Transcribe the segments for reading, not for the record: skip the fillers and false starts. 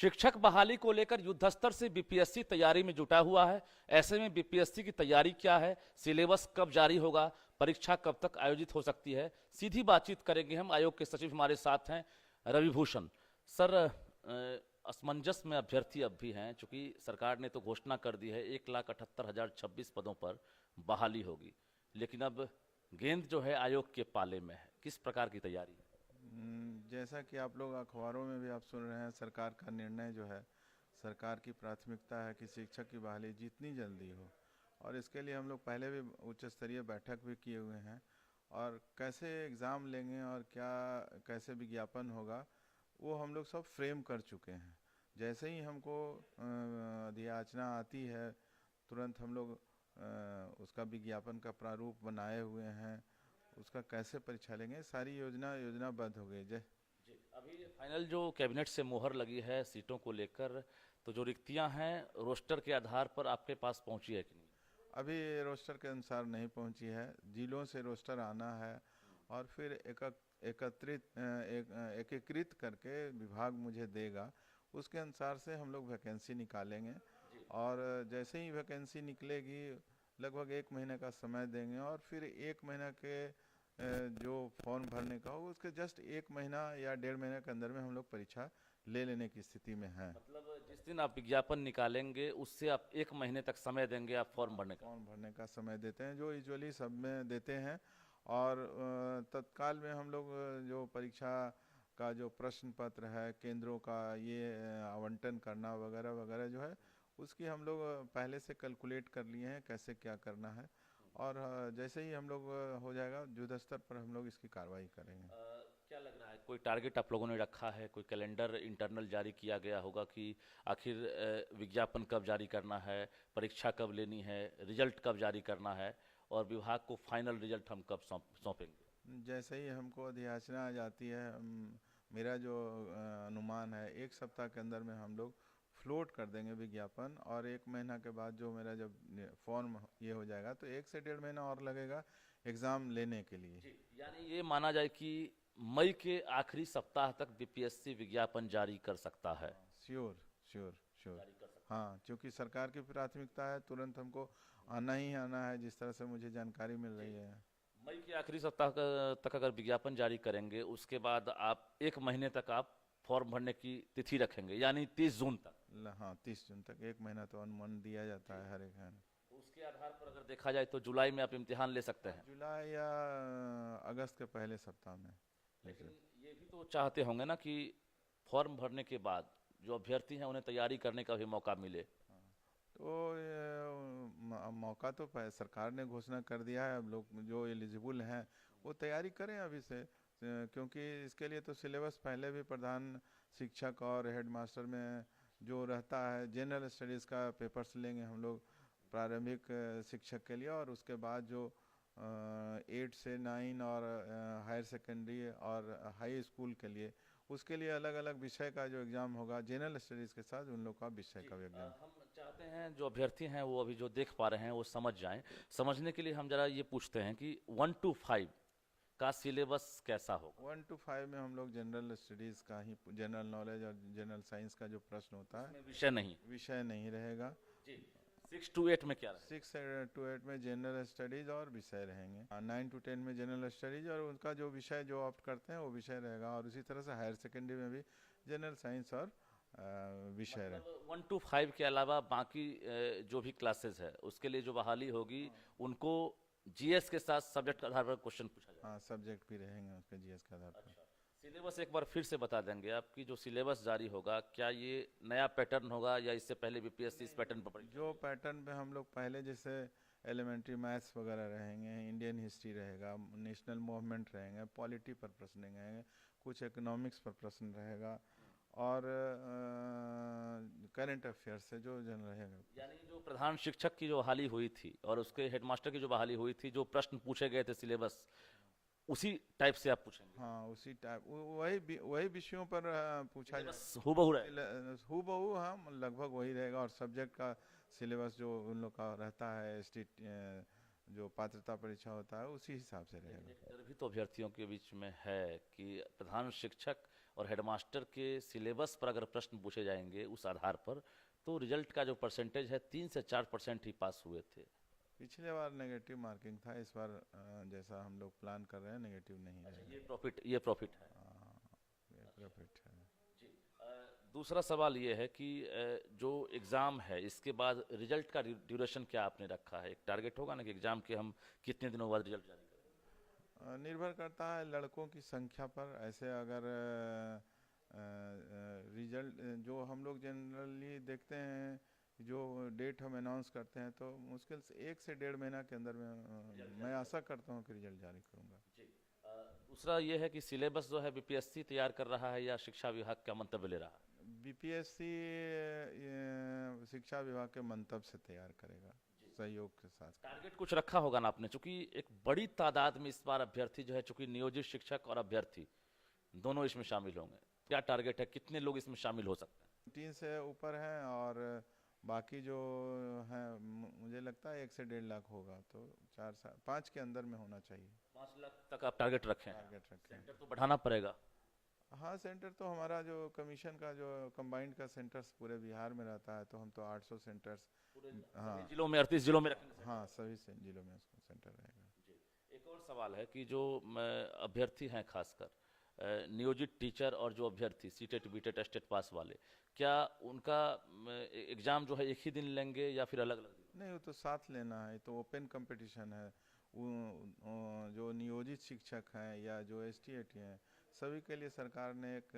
शिक्षक बहाली को लेकर युद्ध स्तर से बीपीएससी तैयारी में जुटा हुआ है। ऐसे में बीपीएससी की तैयारी क्या है, सिलेबस कब जारी होगा, परीक्षा कब तक आयोजित हो सकती है, सीधी बातचीत करेंगे हम। आयोग के सचिव हमारे साथ हैं रविभूषण सर। असमंजस में अभ्यर्थी अब भी हैं, चूंकि सरकार ने तो घोषणा कर दी है 1,78,026 पदों पर बहाली होगी, लेकिन अब गेंद जो है आयोग के पाले में है। किस प्रकार की तैयारी है? जैसा कि आप लोग अखबारों में भी आप सुन रहे हैं, सरकार का निर्णय जो है, सरकार की प्राथमिकता है कि शिक्षक की बहाली जितनी जल्दी हो, और इसके लिए हम लोग पहले भी उच्च स्तरीय बैठक भी किए हुए हैं। और कैसे एग्ज़ाम लेंगे और क्या कैसे विज्ञापन होगा, वो हम लोग सब फ्रेम कर चुके हैं। जैसे ही हमको अधियाचना आती है, तुरंत हम लोग उसका विज्ञापन का प्रारूप बनाए हुए हैं। उसका कैसे परीक्षा लेंगे, सारी योजनाबद्ध हो गई। जय जी, अभी फाइनल जो कैबिनेट से मोहर लगी है सीटों को लेकर, तो जो रिक्तियां हैं रोस्टर के आधार पर आपके पास पहुंची है कि नहीं? अभी रोस्टर के अनुसार नहीं पहुंची है, जिलों से रोस्टर आना है और फिर एकीकृत करके विभाग मुझे देगा, उसके अनुसार से हम लोग वैकेंसी निकालेंगे। और जैसे ही वैकेंसी निकलेगी, लगभग 1 महीने का समय देंगे, और फिर 1 महीना के जो फॉर्म भरने का होगा, उसके जस्ट 1 महीना या 1.5 महीने के अंदर में हम लोग परीक्षा ले लेने की स्थिति में हैं। मतलब जिस दिन आप विज्ञापन निकालेंगे उससे आप 1 महीने तक समय देंगे आप फॉर्म भरने का? फॉर्म भरने का समय देते हैं, जो यूजुअली सब में देते हैं। और तत्काल में हम लोग जो परीक्षा का जो प्रश्न पत्र है, केंद्रों का ये आवंटन करना वगैरह वगैरह जो है, उसकी हम लोग पहले से कैलकुलेट कर लिए हैं कैसे क्या करना है। और जैसे ही हम लोग हो जाएगा, युद्ध स्तर पर हम लोग इसकी कार्रवाई करेंगे। क्या लग रहा है, कोई टारगेट आप लोगों ने रखा है, कोई कैलेंडर इंटरनल जारी किया गया होगा कि आखिर विज्ञापन कब जारी करना है, परीक्षा कब लेनी है, रिजल्ट कब जारी करना है, और विभाग को फाइनल रिजल्ट हम कब सौंपेंगे? जैसे ही हमको अधियाचना आ जाती है, मेरा जो अनुमान है, 1 सप्ताह के अंदर में हम लोग फ्लोट कर देंगे विज्ञापन। और 1 महीना के बाद जो मेरा जब फॉर्म ये हो जाएगा, तो 1 से 1.5 महीना और लगेगा एग्ज़ाम लेने के लिए। जी, यानी ये माना जाए कि मई के आखिरी सप्ताह तक बीपीएससी विज्ञापन जारी कर सकता है? Sure sure sure. जारी कर सकता हाँ, क्योंकि सरकार की प्राथमिकता है, तुरंत हमको आना ही आना है, जिस तरह से मुझे जानकारी मिल रही है। मई के आखिरी सप्ताह तक अगर विज्ञापन जारी करेंगे, उसके बाद आप 1 महीने तक आप फॉर्म भरने की तिथि रखेंगे, यानी 30 जून तक। हाँ, 30 जून तक 1 महीना तो अनुमान दिया जाता है हर एक है। तो उसके आधार पर अगर देखा जाए तो जुलाई में आप इम्तिहान ले सकते हैं। जुलाई या अगस्त के पहले सप्ताह में। लेकिन ये भी तो चाहते होंगे ना कि फॉर्म भरने के बाद जो अभ्यर्थी हैं उन्हें तैयारी करने का भी मौका मिले। तो मौका तो सरकार ने घोषणा कर दिया है, अब लोग जो एलिजिबल हैं वो तैयारी करें अभी से। क्योंकि इसके लिए तो सिलेबस पहले भी प्रधान शिक्षक और हेडमास्टर में जो रहता है, जनरल स्टडीज़ का पेपर्स लेंगे हम लोग प्रारंभिक शिक्षक के लिए। और उसके बाद जो 8 से 9 और हायर सेकेंडरी और हाई स्कूल के लिए, उसके लिए अलग अलग विषय का जो एग्ज़ाम होगा, जनरल स्टडीज़ के साथ उन लोग का विषय का एग्ज़ाम। हम चाहते हैं जो अभ्यर्थी हैं वो अभी जो देख पा रहे हैं वो समझ जाएं। समझने के लिए हम जरा ये पूछते हैं कि 1 to 5 का सिलेबस कैसा होगा? 1 to 5 में हम लोग जनरल स्टडीज़ का ही, जनरल नॉलेज और जनरल साइंस का जो प्रश्न होता है, इसमें विषय नहीं? विषय नहीं रहेगा। जी। 6 to 8 में क्या रहेगा? 6 to 8 में जनरल स्टडीज़ और विषय रहेंगे। 9 to 10 में जनरल स्टडीज़ और उनका जो विषय जो ऑप्ट करते हैं वो विषय रहेगा। और उसी तरह से हायर सेकेंडरी में भी जनरल साइंस और विषय रहे। मतलब 1 to 5 के अलावा बाकी जो भी क्लासेस है उसके लिए जो बहाली होगी उनको जीएस के साथ सब्जेक्ट के आधार पर क्वेश्चन पूछा जाएगा? हाँ, सब्जेक्ट भी रहेंगे उसके जीएस के आधार पर। अच्छा, सिलेबस एक बार फिर से बता देंगे? आपकी जो सिलेबस जारी होगा, क्या ये नया पैटर्न होगा या इससे पहले बीपीएससी इस पैटर्न पर पढ़ी? जो पैटर्न पे हम लोग पहले, जैसे एलिमेंट्री मैथ्स वगैरह रहेंगे, इंडियन हिस्ट्री रहेगा, नेशनल मूवमेंट रहेंगे, पॉलिटी पर प्रश्न रहेंगे, कुछ इकोनॉमिक्स पर प्रश्न रहेगा, और करंट अफेयर्स से जो जन रहेगा। यानी जो प्रधान शिक्षक की जो बहाली हुई थी और उसके हेडमास्टर की जो बहाली हुई थी, जो प्रश्न पूछे गए थे सिलेबस उसी टाइप से आप पूछेंगे? हाँ, उसी टाइप, वही विषयों पर पूछा जाए। सिलेबस हूबहू रहेगा? हूबहू, हाँ, लगभग वही रहेगा। और सब्जेक्ट का सिलेबस जो उन लोग का रहता है, स्टेट जो पात्रता परीक्षा होता है, उसी हिसाब से रहेगा। एक डर भी तो अभ्यर्थियों के बीच में है कि प्रधान शिक्षक और हेडमास्टर के सिलेबस पर अगर प्रश्न पूछे जाएंगे उस आधार पर, तो रिजल्ट का जो परसेंटेज है 3 से 4% ही पास हुए थे। पिछले बार नेगेटिव मार्किंग था, इस बार जैसा हम लोग प्लान कर रहे हैं नेगेटिव नहीं है। ये प्रॉफिट है। ये प्रॉफिट है। जी। दूसरा सवाल ये है कि जो एग्ज़ाम है इसके बाद रिजल्ट का ड्यूरेशन क्या आपने रखा है? एक टारगेट होगा ना कि एग्ज़ाम के हम कितने दिनों बाद रिजल्ट जारी करें? निर्भर करता है लड़कों की संख्या पर। ऐसे अगर रिजल्ट जो हम लोग जनरली देखते हैं, जो डेट हम अनाउंस करते हैं, तो मुश्किल से 1 से 1.5 महीना के अंदर में मैं आशा करता हूँ कि रिजल्ट जारी करूँगा। जी। दूसरा ये है कि सिलेबस जो है बीपीएससी तैयार कर रहा है या शिक्षा विभाग का मंतव्य ले रहा है? बीपीएससी शिक्षा विभाग के मंतव्य से तैयार करेगा, सहयोग के साथ। टारगेट कुछ रखा होगा ना आपने, चूंकि एक बड़ी तादाद में इस बार अभ्यर्थी जो है, चूंकि नियोजित शिक्षक और अभ्यर्थी दोनों इसमें शामिल होंगे, क्या टारगेट है, कितने लोग इसमें शामिल हो सकते हैं? 3 से ऊपर हैं और बाकी जो है मुझे लगता है 1 से 1.5 लाख होगा, तो 5 के अंदर में होना चाहिए। 5 लाख तक आप टारगेट रखे हैं? टारगेट रखें। सेंटर तो बढ़ाना पड़ेगा। हाँ, सेंटर तो हमारा जो कमीशन का जो कंबाइंड का सेंटर्स पूरे बिहार में रहता है, तो हम तो 800 सेंटर्स हाँ, जिलों में 38 जिलों में रखेंगे। हाँ, सभी जिलों में उसको सेंटर रहेगा। जी। एक और सवाल है कि जो अभ्यर्थी हैं, खासकर नियोजित टीचर और जो अभ्यर्थी सीटेट बीटेट टेट पास वाले, क्या उनका एग्जाम जो है एक ही दिन लेंगे या फिर अलग अलग दिन? नहीं, वो तो साथ लेना है, तो ओपन कंपटीशन है। जो नियोजित शिक्षक हैं या जो ST/AT हैं, सभी के लिए सरकार ने एक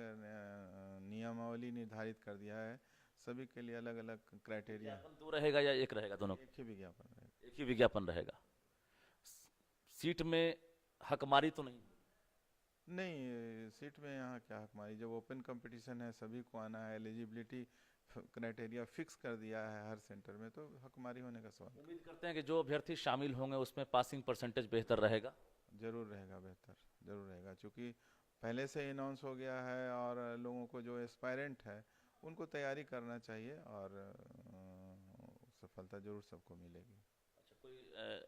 नियमावली निर्धारित कर दिया है। सभी के लिए अलग अलग क्राइटेरिया। दो रहेगा या एक रहेगा? दोनों एक ही विज्ञापन रहेगा। एक ही विज्ञापन रहेगा। सीट में हकमारी तो नहीं? नहीं, सीट में यहाँ क्या हकमारी, जब ओपन कंपटीशन है, सभी को आना है, एलिजिबिलिटी क्राइटेरिया फिक्स कर दिया है हर सेंटर में, तो हकमारी होने का सवाल। उम्मीद करते हैं कि जो अभ्यर्थी शामिल होंगे उसमें पासिंग परसेंटेज बेहतर रहेगा। जरूर रहेगा, बेहतर जरूर रहेगा, क्योंकि पहले से अनाउंस हो गया है और लोगों को जो एस्पायरेंट है उनको तैयारी करना चाहिए और सफलता जरूर सबको मिलेगी। अच्छा, कोई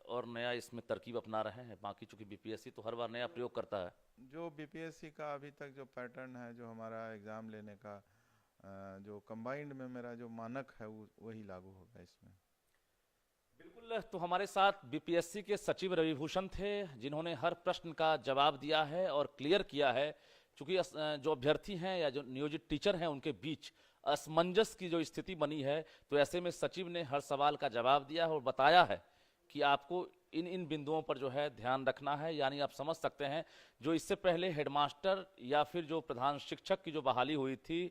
और नया इसमें तरकीब अपना रहे हैं? बाकी चूंकि बीपीएससी तो हर बार नया प्रयोग करता है। जो बीपीएससी का अभी तक जो पैटर्न है, जो हमारा एग्ज़ाम लेने का जो कंबाइंड में मेरा जो मानक है, वही लागू होगा इसमें। बिल्कुल। तो हमारे साथ बीपीएससी के सचिव रविभूषण थे, जिन्होंने हर प्रश्न का जवाब दिया है और क्लियर किया है। चूंकि जो अभ्यर्थी हैं या जो नियोजित टीचर हैं उनके बीच असमंजस की जो स्थिति बनी है, तो ऐसे में सचिव ने हर सवाल का जवाब दिया है और बताया है कि आपको इन इन बिंदुओं पर जो है ध्यान रखना है। यानी आप समझ सकते हैं, जो इससे पहले हेडमास्टर या फिर जो प्रधान शिक्षक की जो बहाली हुई थी,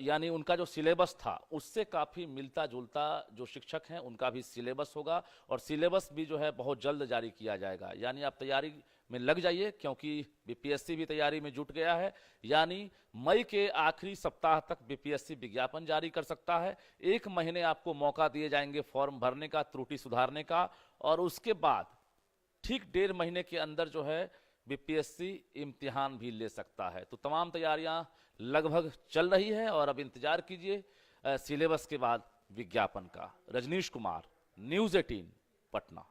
यानी उनका जो सिलेबस था उससे काफ़ी मिलता जुलता जो शिक्षक हैं उनका भी सिलेबस होगा, और सिलेबस भी जो है बहुत जल्द जारी किया जाएगा। यानी आप तैयारी में लग जाइए, क्योंकि बीपीएससी भी तैयारी में जुट गया है। यानी मई के आखिरी सप्ताह तक बीपीएससी विज्ञापन जारी कर सकता है। 1 महीने आपको मौका दिए जाएंगे फॉर्म भरने का, त्रुटि सुधारने का, और उसके बाद ठीक 1.5 महीने के अंदर जो है बीपीएससी इम्तिहान भी ले सकता है। तो तमाम तैयारियां लगभग चल रही है और अब इंतजार कीजिए सिलेबस के बाद विज्ञापन का। रजनीश कुमार, न्यूज़ 18, पटना।